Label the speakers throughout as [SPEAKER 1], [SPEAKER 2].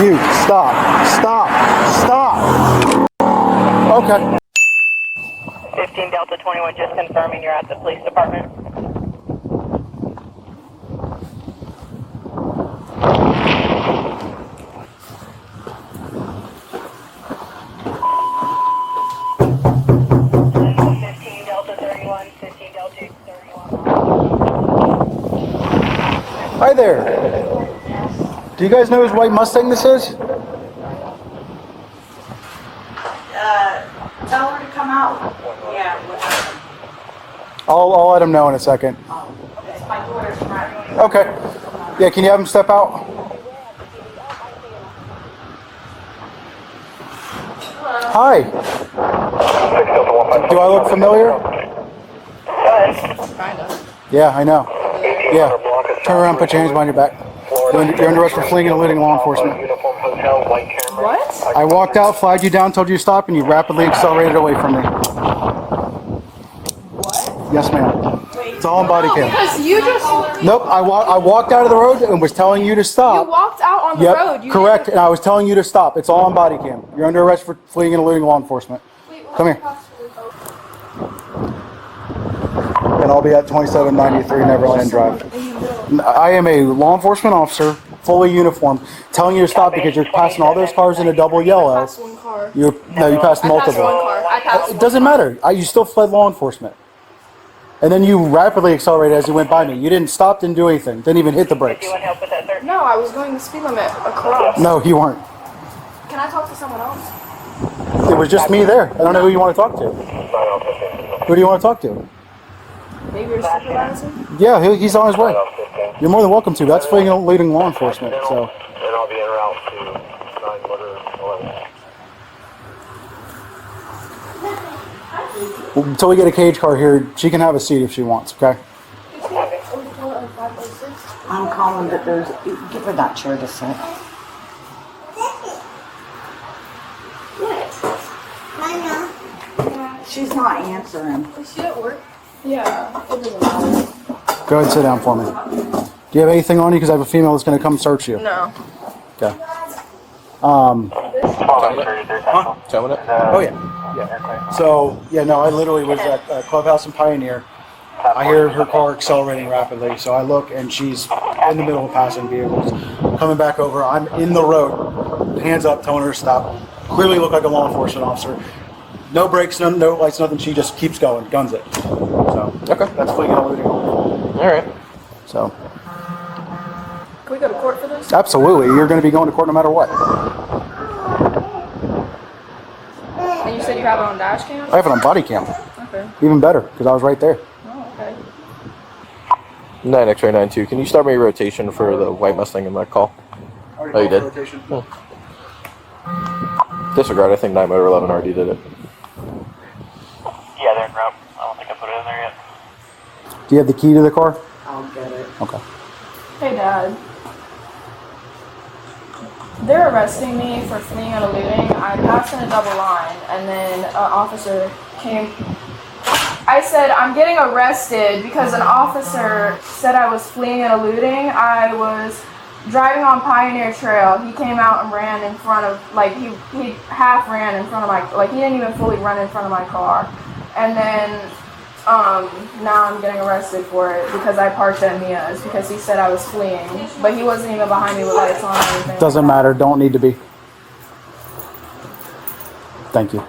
[SPEAKER 1] You, stop, stop, stop. Okay.
[SPEAKER 2] 15 Delta 21, just confirming you're at the police department.
[SPEAKER 1] Hi there. Do you guys know whose white Mustang this is?
[SPEAKER 3] Tell her to come out. Yeah.
[SPEAKER 1] I'll let him know in a second.
[SPEAKER 3] It's my daughter's friend.
[SPEAKER 1] Okay. Yeah, can you have him step out? Hi. Do I look familiar?
[SPEAKER 3] Kinda.
[SPEAKER 1] Yeah, I know. Yeah. Turn around, put your hands behind your back. You're under arrest for fleeing and eluding law enforcement.
[SPEAKER 3] What?
[SPEAKER 1] I walked out, flagged you down, told you to stop, and you rapidly accelerated away from me.
[SPEAKER 3] What?
[SPEAKER 1] Yes, ma'am. It's all on body cam.
[SPEAKER 4] Because you just
[SPEAKER 1] Nope, I walked out of the road and was telling you to stop.
[SPEAKER 4] you walked out on the road. You
[SPEAKER 1] correct,
[SPEAKER 4] didn't-
[SPEAKER 1] and I was telling you to stop. It's all on body cam. You're under arrest for fleeing and eluding law enforcement. Come here. And I'll be at 2793 Neverland Drive. I am a law enforcement officer, fully uniformed, telling you to stop because you're passing all those cars in a double yellow.
[SPEAKER 4] passed one car.
[SPEAKER 1] You passed
[SPEAKER 4] I passed
[SPEAKER 1] multiple.
[SPEAKER 4] one car. I passed
[SPEAKER 1] It doesn't matter. You still fled law enforcement. And then you rapidly accelerated as you went by me. You didn't stop, didn't do anything, didn't even hit the brakes.
[SPEAKER 2] Do you want help with that, sir?
[SPEAKER 4] No, I was going the speed limit across.
[SPEAKER 1] No, you weren't.
[SPEAKER 4] Can I talk to someone else?
[SPEAKER 1] It was just me there. I don't know who you want to talk to. Who do you want to talk to?
[SPEAKER 4] Maybe your supervisor?
[SPEAKER 1] Yeah, he's on his way. You're more than welcome to. That's fleeing and eluding law enforcement. So.
[SPEAKER 5] And I'll be en route to 9 motor 11.
[SPEAKER 1] Until we get a cage car here, she can have a seat if she wants, okay?
[SPEAKER 3] I'm calling that there's. Give her that chair to sit. She's not answering.
[SPEAKER 4] Is she at work? Yeah, it doesn't matter.
[SPEAKER 1] Go ahead and sit down for me. Do you have anything on you? Because I have a female that's going to come search you.
[SPEAKER 4] No.
[SPEAKER 1] Okay.
[SPEAKER 6] Towing it?
[SPEAKER 1] Oh, yeah. So, yeah, no, I literally was at Clubhouse and Pioneer. I hear her car accelerating rapidly, so I look and she's in the middle of passing vehicles. Coming back over, I'm in the road, hands up, telling her to stop. Clearly look like a law enforcement officer. No brakes, no lights, nothing. She just keeps going, guns it. So,
[SPEAKER 6] Okay.
[SPEAKER 1] that's fleeing and eluding.
[SPEAKER 6] All right.
[SPEAKER 1] So,
[SPEAKER 4] Can we go to court for this?
[SPEAKER 1] absolutely, you're going to be going to court no matter what.
[SPEAKER 4] And you said you have it on dash cam?
[SPEAKER 1] I have it on body cam.
[SPEAKER 4] Okay.
[SPEAKER 1] Even better, because I was right there.
[SPEAKER 4] Oh, okay.
[SPEAKER 6] 9 X-ray 92. Can you start me a rotation for the white Mustang in that call? Oh, you did? Disregard. I think 9 motor 11 already did it.
[SPEAKER 5] Yeah, they're en route. I don't think I put it in there yet.
[SPEAKER 1] Do you have the key to the car?
[SPEAKER 3] I'll get it.
[SPEAKER 1] Okay.
[SPEAKER 4] Hey, Dad. They're arresting me for fleeing and eluding. I passed in a double line, and then an officer came. I said, I'm getting arrested because an officer said I was fleeing and eluding. I was driving on Pioneer Trail. He came out and ran in front of, like, he half ran in front of my, like, he didn't even fully run in front of my car. And then, now I'm getting arrested for it because I parked at Mia's because he said I was fleeing. But he wasn't even behind me with lights on or anything.
[SPEAKER 1] Doesn't matter. Don't need to be. Thank you.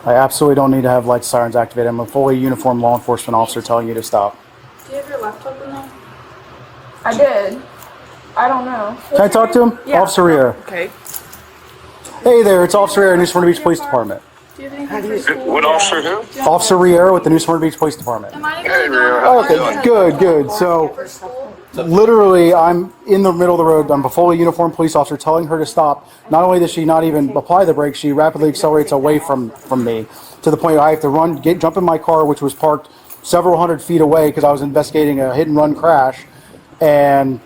[SPEAKER 1] I absolutely don't need to have lights, sirens activated. I'm a fully uniformed law enforcement officer telling you to stop.
[SPEAKER 4] Do you have your laptop in there? I did. I don't know.
[SPEAKER 1] Can I talk to him?
[SPEAKER 4] Yeah.
[SPEAKER 1] Officer Riera.
[SPEAKER 4] Okay.
[SPEAKER 1] Hey there, it's Officer Riera, New Smyrna Beach Police Department.
[SPEAKER 4] Do you have anything for school?
[SPEAKER 5] What officer who?
[SPEAKER 1] Officer Riera with the New Smyrna Beach Police Department.
[SPEAKER 4] Am I
[SPEAKER 5] Hey,
[SPEAKER 4] gonna
[SPEAKER 5] Riera,
[SPEAKER 4] go
[SPEAKER 5] how
[SPEAKER 4] on
[SPEAKER 5] you
[SPEAKER 1] Okay,
[SPEAKER 5] doing?
[SPEAKER 1] good. So, literally, I'm in the middle of the road. I'm a fully uniformed police officer telling her to stop. Not only does she not even apply the brakes, she rapidly accelerates away from me to the point I have to jump in my car, which was parked several hundred feet away because I was investigating a hit and run crash. And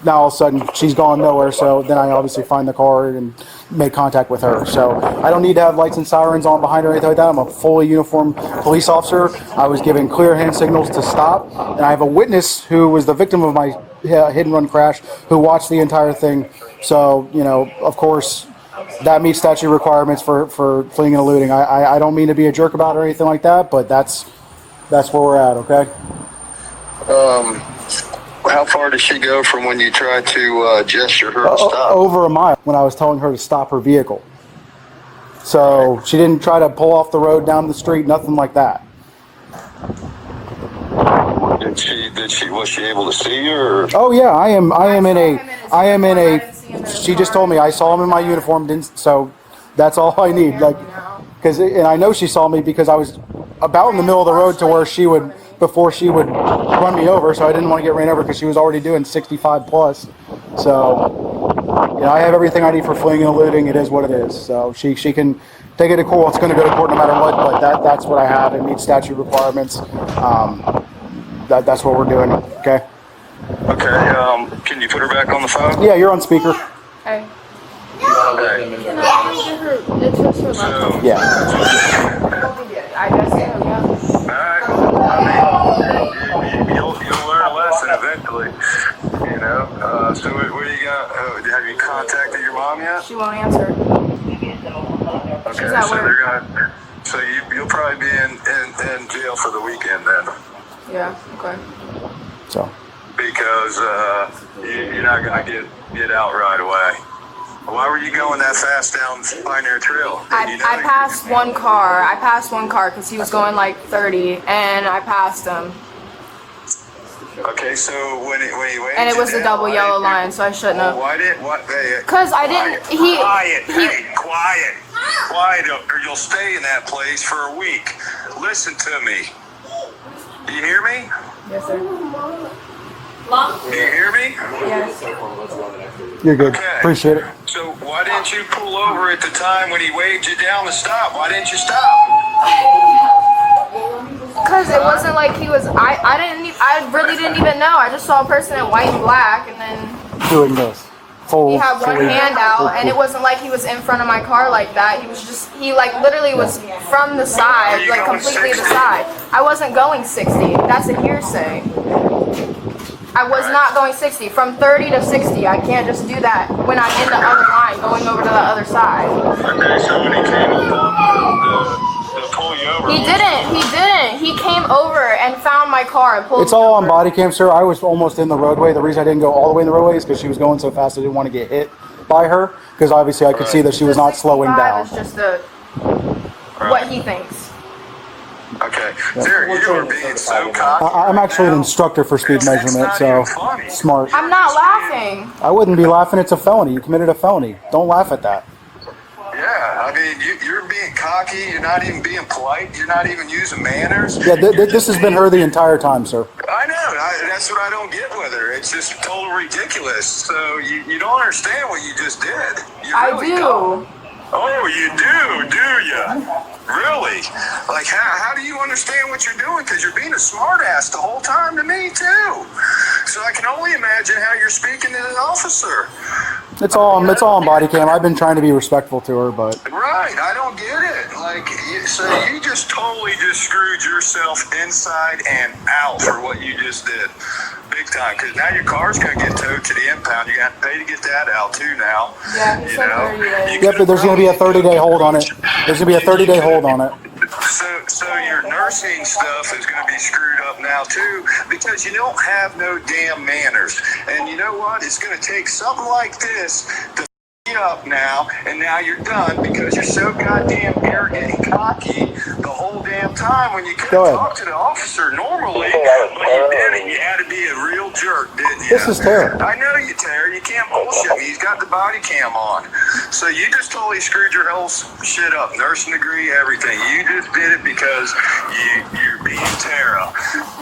[SPEAKER 1] now all of a sudden she's gone nowhere, so then I obviously find the car and make contact with her. So I don't need to have lights and sirens on behind her or anything like that. I'm a fully uniformed police officer. I was given clear hand signals to stop, and I have a witness who was the victim of my hit and run crash who watched the entire thing So, you know, of course, that meets statute requirements for fleeing and eluding. I don't mean to be a jerk about it or anything like that, but that's where we're at, okay?
[SPEAKER 7] How far does she go from when you try to gesture her to stop?
[SPEAKER 1] Over a mile when I was telling her to stop her vehicle. So she didn't try to pull off the road down the street, nothing like that.
[SPEAKER 7] Was she able to see you? Or?
[SPEAKER 1] Oh yeah, I am in a. She just told me I saw him in my uniform, so that's all I need. Like, and I know she saw me because I was about in the middle of the road to where before she would run me over, so I didn't want to get ran over because she was already doing 65 plus. So, you know, I have everything I need for fleeing and eluding. It is what it is. So she can take it to court. It's going to go to court no matter what. But that's what I have. It meets statute requirements. That's what we're doing. Okay.
[SPEAKER 7] Okay. Can you put her back on the phone?
[SPEAKER 1] Yeah, you're on speaker.
[SPEAKER 4] Hey.
[SPEAKER 7] Okay.
[SPEAKER 4] It's just her laptop.
[SPEAKER 1] Yeah.
[SPEAKER 4] I guess so, yeah.
[SPEAKER 7] Alright, you'll learn a lesson eventually, you know. So what do you got? Have you contacted your mom yet?
[SPEAKER 4] She won't answer.
[SPEAKER 7] Okay,
[SPEAKER 4] She's at
[SPEAKER 7] so
[SPEAKER 4] work.
[SPEAKER 7] they're gonna. So you'll probably be in jail for the weekend then,
[SPEAKER 4] Yeah, okay.
[SPEAKER 1] So.
[SPEAKER 7] because you're not gonna get out right away. Why were you going that fast down Pioneer Trail?
[SPEAKER 4] I passed one car. I passed one car because he was going like 30, and I passed him.
[SPEAKER 7] Okay, so when he waved
[SPEAKER 4] And it was
[SPEAKER 7] you
[SPEAKER 4] the
[SPEAKER 7] down,
[SPEAKER 4] double
[SPEAKER 7] why
[SPEAKER 4] yellow
[SPEAKER 7] didn't you-
[SPEAKER 4] line, so I shouldn't have.
[SPEAKER 7] Why didn't what?
[SPEAKER 4] Because I didn't.
[SPEAKER 7] Quiet, or you'll stay in that place for a week. Listen to me. Do you hear me?
[SPEAKER 4] Yes, sir.
[SPEAKER 7] Do you hear me?
[SPEAKER 4] Yes.
[SPEAKER 1] You're good.
[SPEAKER 7] Okay.
[SPEAKER 1] Appreciate it.
[SPEAKER 7] So why didn't you pull over at the time when he waved you down to stop? Why didn't you stop?
[SPEAKER 4] Because it wasn't like he was. I really didn't even know. I just saw a person in white and black, and then
[SPEAKER 1] Doing this. Full.
[SPEAKER 4] he had one hand out, and it wasn't like he was in front of my car like that. He was just, he like literally was from the side, like completely the side. I wasn't going 60. That's a hearsay. I was not going 60. From 30 to 60, I can't just do that when I'm in the other line going over to the other side.
[SPEAKER 7] Okay, so when he came to pull you over.
[SPEAKER 4] He didn't. He came over and found my car and pulled
[SPEAKER 1] It's
[SPEAKER 4] me
[SPEAKER 1] all on
[SPEAKER 4] over.
[SPEAKER 1] body cam, sir. I was almost in the roadway. The reason I didn't go all the way in the roadway is because she was going so fast I didn't want to get hit by her. Because obviously I could see that she was not slowing down.
[SPEAKER 4] It's just what he thinks.
[SPEAKER 7] Okay, sir, you were being so cocky.
[SPEAKER 1] I'm actually an instructor for speed measurement, so smart.
[SPEAKER 4] I'm not laughing.
[SPEAKER 1] I wouldn't be laughing. It's a felony. You committed a felony. Don't laugh at that.
[SPEAKER 7] Yeah, I mean, you're being cocky. You're not even being polite. You're not even using manners.
[SPEAKER 1] Yeah, this has been her the entire time, sir.
[SPEAKER 7] I know. That's what I don't get with her. It's just total ridiculous. So you don't understand what you just did. You
[SPEAKER 4] I
[SPEAKER 7] really
[SPEAKER 4] do.
[SPEAKER 7] don't. Oh, you do you? Really? Like, how do you understand what you're doing? Because you're being a smartass the whole time to me, too. So I can only imagine how you're speaking to an officer.
[SPEAKER 1] It's all on body cam. I've been trying to be respectful to her, but
[SPEAKER 7] Right, I don't get it. Like, so you just totally just screwed yourself inside and out for what you just did. Big time, because now your car's going to get towed to the impound. You're going to have to pay to get that out, too, now.
[SPEAKER 4] Yeah, he said 30 days.
[SPEAKER 1] yep, but there's going to be a 30-day hold on it. There's going to be a 30-day hold on it.
[SPEAKER 7] So your nursing stuff is going to be screwed up now, too, because you don't have no damn manners. And you know what? It's going to take something like this to you up now, and now you're done because you're so goddamn arrogant and cocky the whole damn time when you could
[SPEAKER 1] Go
[SPEAKER 7] have
[SPEAKER 1] ahead.
[SPEAKER 7] talked to the officer normally, but you didn't. You had to be a real jerk, didn't you?
[SPEAKER 1] This is Tara.
[SPEAKER 7] I know you, Tara. You can't bullshit me. He's got the body cam on. So you just totally screwed your whole shit up. Nursing degree, everything. You just did it because you're being Tara.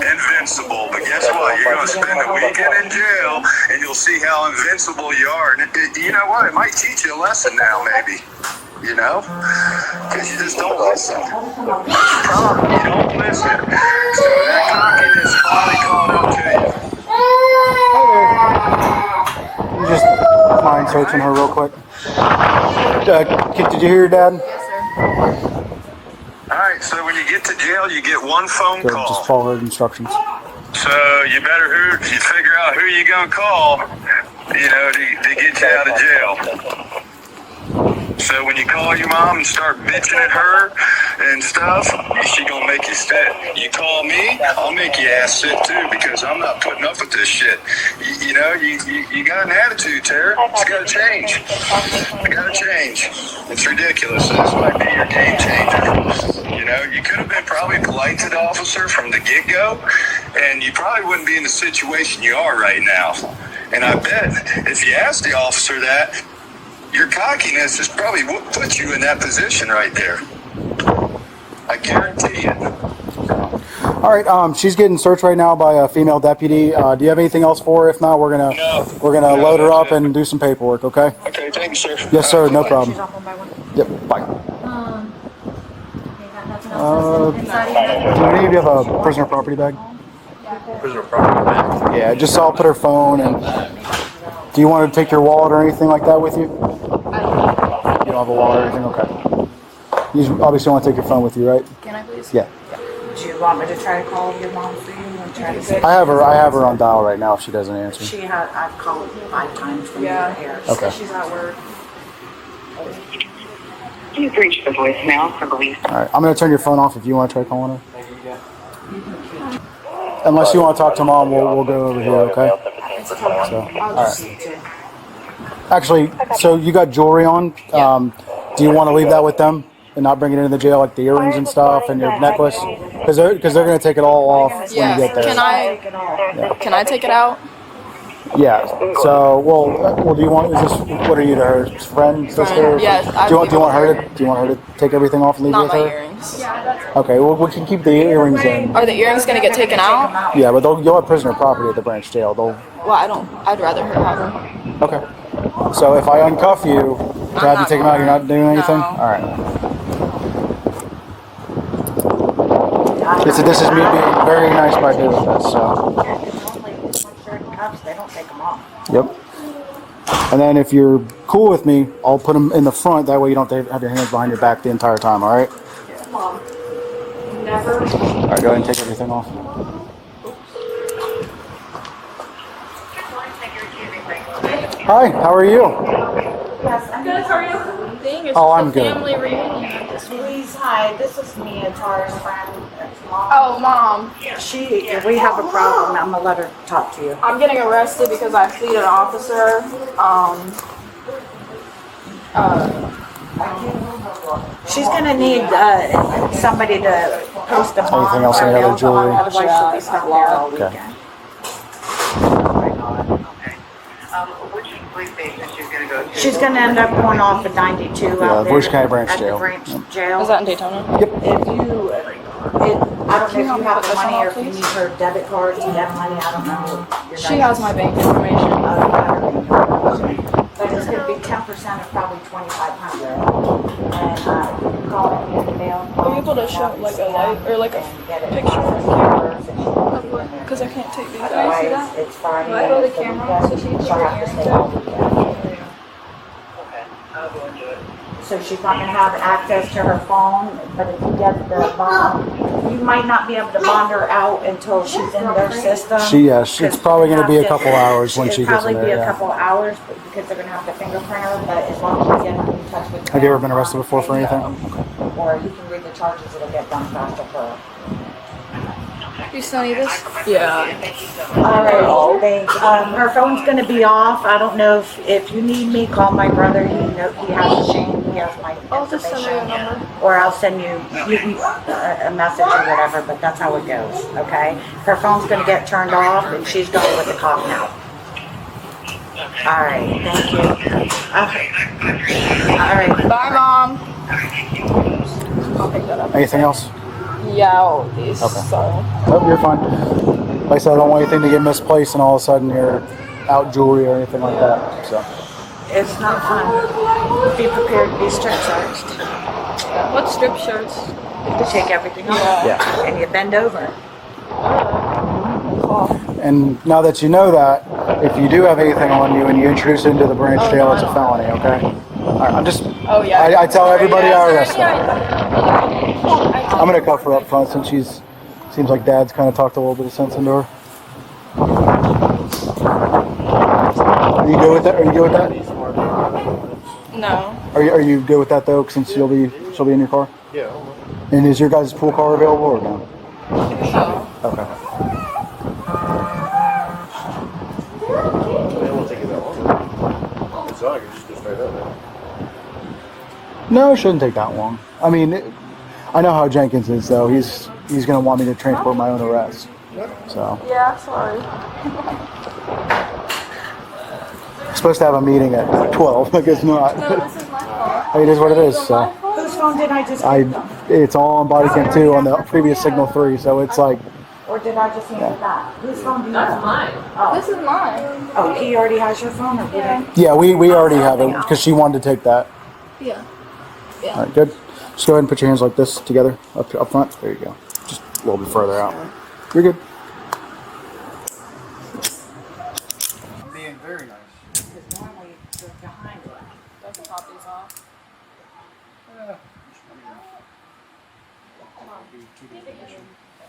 [SPEAKER 7] Invincible. But guess what? You're going to spend the weekend in jail, and you'll see how invincible you are. And you know what? It might teach you a lesson now, maybe. You know? Because you just don't listen. That's the problem. You don't listen. So that cockiness finally caught up to you.
[SPEAKER 1] You just mind searching her real quick. Did you hear your dad?
[SPEAKER 4] Yes, sir.
[SPEAKER 7] All right, so when you get to jail, you get one phone
[SPEAKER 1] Good.
[SPEAKER 7] call.
[SPEAKER 1] Just follow her instructions.
[SPEAKER 7] So you better you figure out who you're gonna call. you know, to get you out of jail. So when you call your mom and start bitching at her and stuff, she gonna make you sit. You call me, I'll make you ass sit too, because I'm not putting up with this shit. You know, you got an attitude, Tara. It's gotta change. It gotta change. It's ridiculous. This might be your game changer. You know, you could have been probably polite to the officer from the get-go, and you probably wouldn't be in the situation you are right now. And I bet if you asked the officer that, your cockiness has probably put you in that position right there. I guarantee it.
[SPEAKER 1] All right, she's getting searched right now by a female deputy. Do you have anything else for her? If not, we're gonna load her up and do some paperwork. Okay?
[SPEAKER 7] Okay, thank you, sir.
[SPEAKER 1] Yes, sir. No
[SPEAKER 3] She's
[SPEAKER 1] problem.
[SPEAKER 3] off one by one.
[SPEAKER 1] Yep. Bye.
[SPEAKER 3] You got nothing else?
[SPEAKER 1] Do any of you have a prisoner property bag?
[SPEAKER 6] Prisoner property bag.
[SPEAKER 1] Yeah, just I'll put her phone and. Do you want to take your wallet or anything like that with you? You don't have a wallet or anything? Okay. You obviously want to take your phone with you, right?
[SPEAKER 4] Can I please?
[SPEAKER 1] Yeah.
[SPEAKER 3] Do you want me to try to call your mom for you and try to get?
[SPEAKER 1] I have her on dial right now if she doesn't answer.
[SPEAKER 3] I've called 5 times from
[SPEAKER 4] Yeah.
[SPEAKER 3] here.
[SPEAKER 1] Okay.
[SPEAKER 4] She's at work.
[SPEAKER 2] You've reached the voicemail for Louise.
[SPEAKER 1] All right. I'm going to turn your phone off if you want to try calling her. Unless you want to talk to mom, we'll go over here, okay? So, all right. Actually, so you got jewelry on. Do you want to leave that with them and not bring it into the jail, like the earrings and stuff and your necklace? Because they're going to take it all off when
[SPEAKER 4] Yeah.
[SPEAKER 1] you get there.
[SPEAKER 4] Can I take it out?
[SPEAKER 1] Yeah. So, well, do you want? Is this what are you, her friend, sister?
[SPEAKER 4] Yes,
[SPEAKER 1] Do you want her to take everything off and leave it
[SPEAKER 4] Not
[SPEAKER 1] with
[SPEAKER 4] my
[SPEAKER 1] her?
[SPEAKER 4] earrings.
[SPEAKER 1] Okay. Well, we can keep the earrings in.
[SPEAKER 4] Are the earrings gonna get taken out?
[SPEAKER 1] Yeah, but you'll have prisoner property at the branch jail.
[SPEAKER 4] Well, I don't. I'd rather her have them.
[SPEAKER 1] Okay. So if I uncuff you, to have you take them out, you're not doing anything?
[SPEAKER 4] No.
[SPEAKER 1] All right. This is me being very nice by doing this, so.
[SPEAKER 3] They don't take them off.
[SPEAKER 1] Yep. And then if you're cool with me, I'll put them in the front. That way you don't have your hands behind your back the entire time, all right?
[SPEAKER 4] Never.
[SPEAKER 1] All right, go ahead and take everything off. Hi, how are you?
[SPEAKER 4] Good. How are you? It's
[SPEAKER 1] Oh,
[SPEAKER 4] just
[SPEAKER 1] I'm
[SPEAKER 4] a
[SPEAKER 1] good.
[SPEAKER 4] Family reunion.
[SPEAKER 3] Louise, hi, this is Mia, Tara's friend.
[SPEAKER 4] Oh, Mom.
[SPEAKER 3] We have a problem. I'm gonna let her talk to you.
[SPEAKER 4] I'm getting arrested because I fleed an officer.
[SPEAKER 3] She's gonna need somebody to post a bond.
[SPEAKER 1] Anything else, any other jewelry?
[SPEAKER 3] Otherwise she'll be stuck there all weekend.
[SPEAKER 1] Okay.
[SPEAKER 2] Which police station she's going to go to?
[SPEAKER 3] She's gonna end up going off at 92 out there.
[SPEAKER 1] Volusia County Branch
[SPEAKER 3] at the
[SPEAKER 1] Jail.
[SPEAKER 3] branch jail.
[SPEAKER 4] Is that in Daytona?
[SPEAKER 3] If you, I don't know if you have the money or if you need her debit card, do you have money, I don't know.
[SPEAKER 4] She has my bank information.
[SPEAKER 3] But it's gonna be 10% of probably 2,500. And, you can call it in the mail.
[SPEAKER 4] Are you able to show like a light or like a
[SPEAKER 3] And get it
[SPEAKER 4] picture
[SPEAKER 3] processed
[SPEAKER 4] of camera?
[SPEAKER 3] first, and she can put it in there.
[SPEAKER 4] Because I can't take these.
[SPEAKER 3] Otherwise, it's Friday.
[SPEAKER 4] Do I go to the
[SPEAKER 3] it's the
[SPEAKER 4] camera
[SPEAKER 3] weekend,
[SPEAKER 4] so she can
[SPEAKER 3] she'll
[SPEAKER 4] put
[SPEAKER 3] have to
[SPEAKER 4] her
[SPEAKER 3] stay
[SPEAKER 4] earrings
[SPEAKER 3] all weekend.
[SPEAKER 5] Okay, I'll go into it.
[SPEAKER 3] So she's not gonna have access to her phone, but if you get the bond, you might not be able to bond her out until she's in their system.
[SPEAKER 1] It's probably going to be a couple hours when she gets in
[SPEAKER 3] It'll probably be
[SPEAKER 1] there.
[SPEAKER 3] a
[SPEAKER 1] Yeah.
[SPEAKER 3] couple hours because they're gonna have to fingerprint her, but as long as you get in touch with
[SPEAKER 1] Have you ever
[SPEAKER 3] them,
[SPEAKER 1] been arrested before for anything?
[SPEAKER 3] or you can read the charges, it'll get done faster for her.
[SPEAKER 4] You still need this? Yeah.
[SPEAKER 3] All right, thanks. Her phone's gonna be off. I don't know if you need me, call my brother. He has a Shane. He has my
[SPEAKER 4] I'll just send you a
[SPEAKER 3] information.
[SPEAKER 4] number.
[SPEAKER 3] Or I'll send you a message or whatever, but that's how it goes, okay? Her phone's gonna get turned off and she's going with the cop now. All right, thank you. Okay. All right.
[SPEAKER 4] Bye, Mom. I'll pick that up.
[SPEAKER 1] Anything else?
[SPEAKER 4] Yeah, all of these.
[SPEAKER 1] Okay.
[SPEAKER 4] So.
[SPEAKER 1] Nope, you're fine. Like I said, I don't want anything to get misplaced and all of a sudden you're out jewelry or anything like that. So.
[SPEAKER 3] It's not fun. Be prepared to be strip searched.
[SPEAKER 4] What strip shirts?
[SPEAKER 3] To take everything off.
[SPEAKER 1] Yeah.
[SPEAKER 3] And you bend over.
[SPEAKER 1] And now that you know that, if you do have anything on you and you introduce it into the branch jail, it's a felony, okay? All right, I'm just,
[SPEAKER 4] Oh yeah.
[SPEAKER 1] I tell everybody I arrest them.
[SPEAKER 4] them.
[SPEAKER 1] I'm going to cuff her up front since seems like Dad's kind of talked a little bit of sense into her. you good with that? Are you good with that?
[SPEAKER 4] No.
[SPEAKER 1] Are you good with that though? Since she'll be in your car.
[SPEAKER 6] Yeah.
[SPEAKER 1] And is your guys' pool car available or no?
[SPEAKER 4] No.
[SPEAKER 1] Okay.
[SPEAKER 6] It won't take you that long. It's not. You just go straight up.
[SPEAKER 1] No, it shouldn't take that long. I mean, I know how Jenkins is though. He's gonna want me to transport my own arrest. So.
[SPEAKER 4] Yeah, sorry.
[SPEAKER 1] I'm supposed to have a meeting at 12. I guess not.
[SPEAKER 4] No, this is my fault.
[SPEAKER 1] It is what it is. So.
[SPEAKER 3] Whose phone did I just get them?
[SPEAKER 1] It's all on Bodycam 2 on the previous Signal 3, so it's like,
[SPEAKER 3] Or did I just hand it back? Whose phone do you have?
[SPEAKER 8] Mine.
[SPEAKER 3] Oh.
[SPEAKER 4] This is mine.
[SPEAKER 3] Oh, he already has your phone, or did I?
[SPEAKER 1] yeah, we already have it because she wanted to take that.
[SPEAKER 4] Yeah.
[SPEAKER 1] All right, good. Just go ahead and put your hands like this together up front. There you go. Just a little bit further out. You're good. I'm being very nice.
[SPEAKER 3] Because normally they're behind it.
[SPEAKER 4] I can pop these off.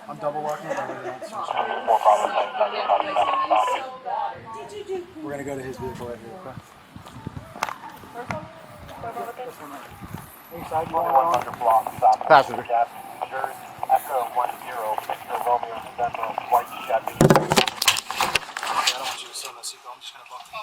[SPEAKER 1] I'm double locking it.
[SPEAKER 5] More problems.
[SPEAKER 1] We're gonna go to his vehicle right here. Okay?
[SPEAKER 6] Passenger.
[SPEAKER 5] Echo 10, Victor Romeo November, White Chevy.
[SPEAKER 1] I don't want you to sit on that seatbelt. I'm just gonna buckle.